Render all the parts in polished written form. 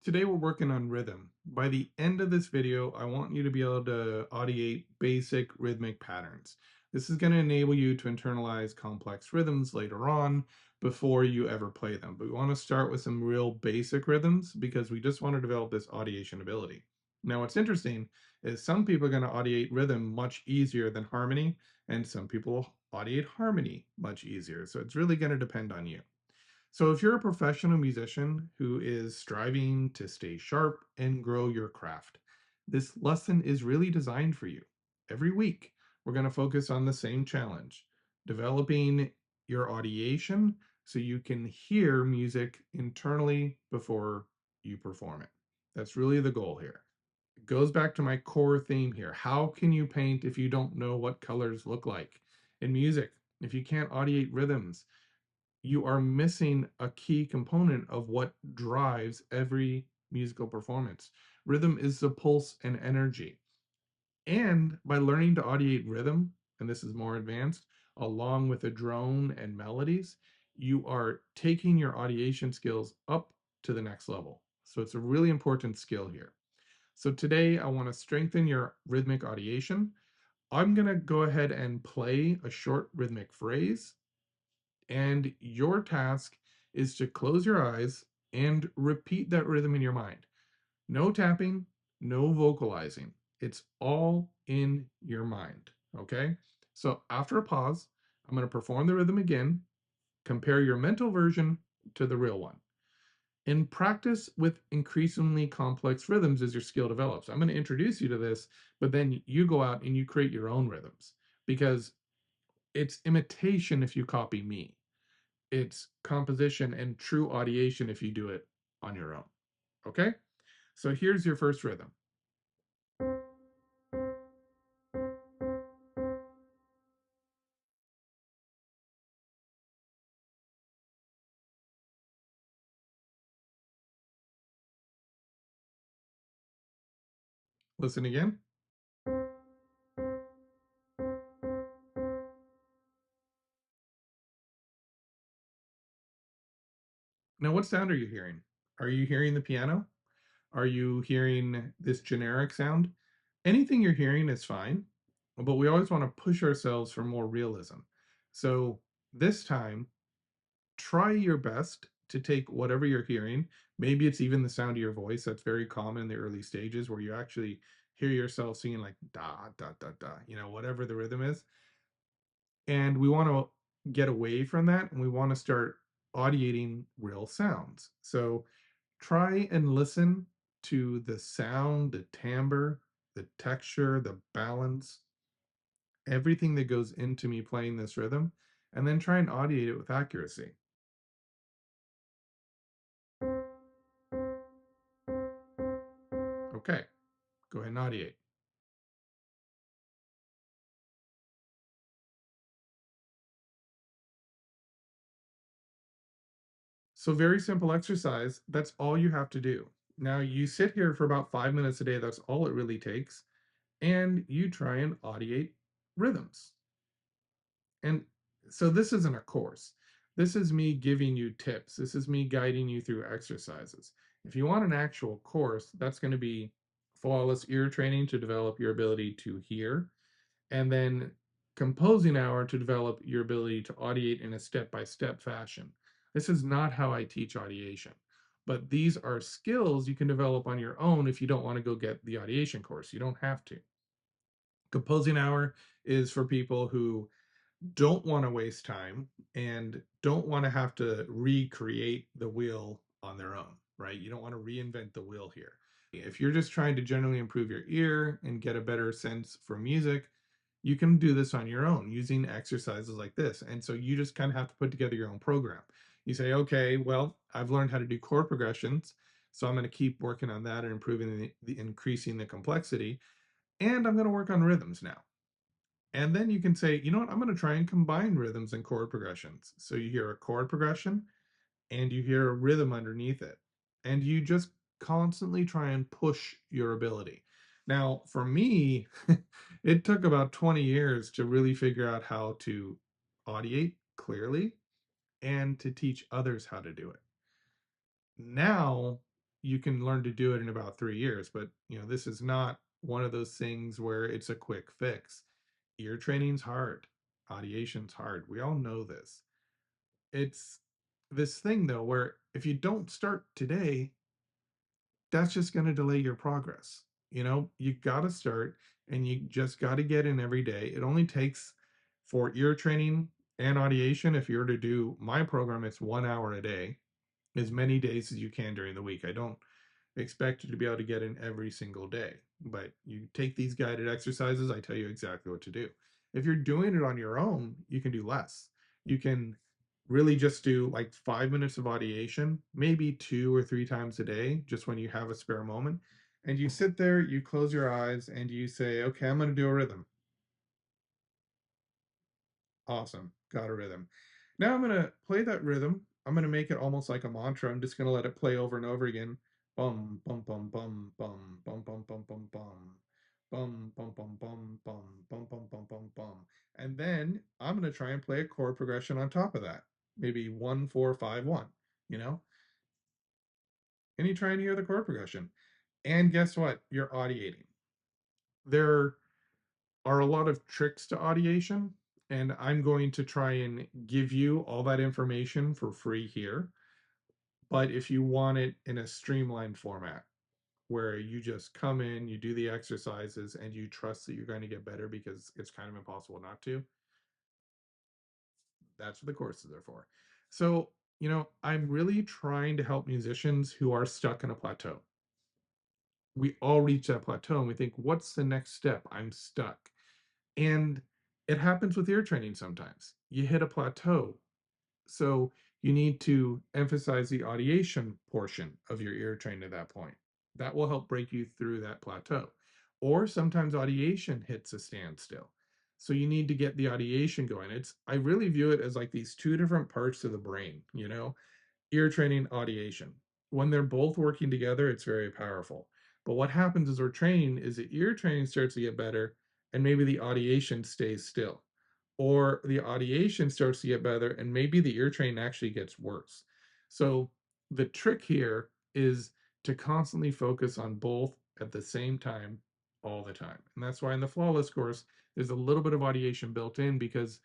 Today we're working on rhythm. By the end of this video, I want you to be able to audiate basic rhythmic patterns. This is going to enable you to internalize complex rhythms later on before you ever play them. But we want to start with some real basic rhythms because we just want to develop this audiation ability. Now, what's interesting is some people are going to audiate rhythm much easier than harmony, and some people audiate harmony much easier. So it's really going to depend on you. So, if you're a professional musician who is striving to stay sharp and grow your craft, this lesson is really designed for you. Every week, we're going to focus on the same challenge, developing your audiation so you can hear music internally before you perform it. That's really the goal here. It goes back to my core theme here. How can you paint if you don't know what colors look like? In music, if you can't audiate rhythms, you are missing a key component of what drives every musical performance. Rhythm is the pulse and energy. And by learning to audiate rhythm, and this is more advanced, along with a drone and melodies, you are taking your audiation skills up to the next level. So it's a really important skill here. So today I want to strengthen your rhythmic audiation. I'm going to go ahead and play a short rhythmic phrase, and your task is to close your eyes and repeat that rhythm in your mind. No tapping, no vocalizing. It's all in your mind. Okay? So after a pause, I'm going to perform the rhythm again. Compare your mental version to the real one. In practice with increasingly complex rhythms as your skill develops. I'm going to introduce you to this, but then you go out and you create your own rhythms because it's imitation if you copy me. It's composition and true audiation if you do it on your own. Okay? So here's your first rhythm. Listen again. Now, what sound are you hearing? Are you hearing the piano? Are you hearing this generic sound? Anything you're hearing is fine, but we always want to push ourselves for more realism. So this time, try your best to take whatever you're hearing. Maybe it's even the sound of your voice. That's very common in the early stages where you actually hear yourself singing like da, da, da, da, whatever the rhythm is. And we want to get away from that and we want to start audiating real sounds. So try and listen to the sound, the timbre, the texture, the balance, everything that goes into me playing this rhythm, and then try and audiate it with accuracy. Okay, go ahead and audiate. So very simple exercise. That's all you have to do. Now you sit here for about 5 minutes a day. That's all it really takes. And you try and audiate rhythms. And so this isn't a course. This is me giving you tips. This is me guiding you through exercises. If you want an actual course, that's going to be flawless ear training to develop your ability to hear, and then composing hour to develop your ability to audiate in a step-by-step fashion. This is not how I teach audiation, but these are skills you can develop on your own if you don't want to go get the audiation course. You don't have to. Composing hour is for people who don't want to waste time and don't want to have to recreate the wheel on their own, right? You don't want to reinvent the wheel here. If you're just trying to generally improve your ear and get a better sense for music, you can do this on your own using exercises like this. And so you just kind of have to put together your own program. You say, okay, well, I've learned how to do chord progressions, so I'm going to keep working on that and improving the increasing the complexity, and I'm going to work on rhythms now. And then you can say, you know what, I'm going to try and combine rhythms and chord progressions. So you hear a chord progression and you hear a rhythm underneath it. And you just constantly try and push your ability. Now, for me, it took about 20 years to really figure out how to audiate clearly and to teach others how to do it. Now, you can learn to do it in about 3 years. But this is not one of those things where it's a quick fix. Ear training's hard. Audiation's hard. We all know this. It's this thing though where if you don't start today, that's just going to delay your progress. You got to start, and you just got to get in every day. It only takes, for ear training and audiation, if you're to do my program, it's 1 hour a day, as many days as you can during the week. I don't expect you to be able to get in every single day, but you take these guided exercises, I tell you exactly what to do. If you're doing it on your own, you can do less. You can really just do like 5 minutes of audiation, maybe 2 or 3 times a day, just when you have a spare moment. And you sit there, you close your eyes, and you say, okay, I'm going to do a rhythm. Awesome. Got a rhythm. Now I'm going to play that rhythm. I'm going to make it almost like a mantra. I'm just going to let it play over and over again. Bum, bum, bum, bum, bum, bum, bum, bum, bum, bum. Bum, bum, bum, bum, bum, bum, bum, bum, bum, bum. And then I'm going to try and play a chord progression on top of that. Maybe 1 4 5 1, you know? And you try and hear the chord progression. And guess what? You're audiating. There are a lot of tricks to audiation, and I'm going to try and give you all that information for free here. But if you want it in a streamlined format where you just come in, you do the exercises, and you trust that you're going to get better because it's kind of impossible not to, that's what the courses are for. So, I'm really trying to help musicians who are stuck in a plateau. We all reach that plateau and we think, what's the next step? I'm stuck. And it happens with ear training sometimes. You hit a plateau. So you need to emphasize the audiation portion of your ear training at that point. That will help break you through that plateau. Or sometimes audiation hits a standstill. So you need to get the audiation going. I really view it as like these two different parts of the brain. Ear training, audiation. When they're both working together, it's very powerful. But what happens as we're training is the ear training starts to get better, and maybe the audiation stays still. Or the audiation starts to get better, and maybe the ear training actually gets worse. So the trick here is to constantly focus on both at the same time all the time. And that's why in the Flawless course, there's a little bit of audiation built in, because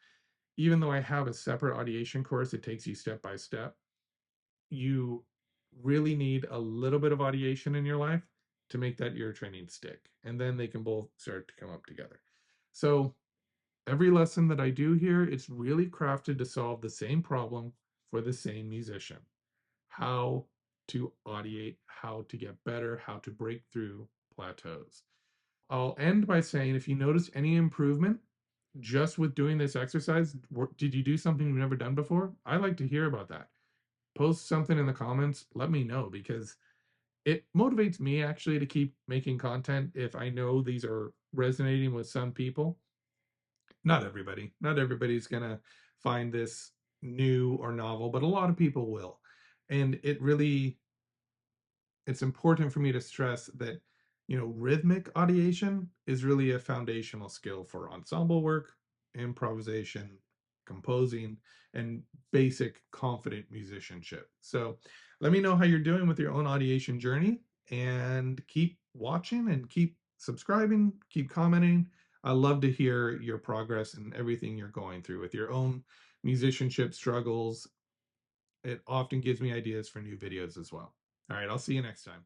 even though I have a separate audiation course that takes you step by step, you really need a little bit of audiation in your life to make that ear training stick. And then they can both start to come up together. So every lesson that I do here, it's really crafted to solve the same problem for the same musician. How to audiate, how to get better, how to break through plateaus. I'll end by saying, if you notice any improvement just with doing this exercise, did you do something you've never done before? I like to hear about that. Post something in the comments, let me know, because it motivates me actually to keep making content if I know these are resonating with some people. Not everybody. Not everybody's going to find this new or novel, but a lot of people will. And it's important for me to stress that rhythmic audiation is really a foundational skill for ensemble work, improvisation, composing, and basic confident musicianship. So let me know how you're doing with your own audiation journey, and keep watching and keep subscribing, keep commenting. I love to hear your progress and everything you're going through with your own musicianship struggles. It often gives me ideas for new videos as well. All right, I'll see you next time.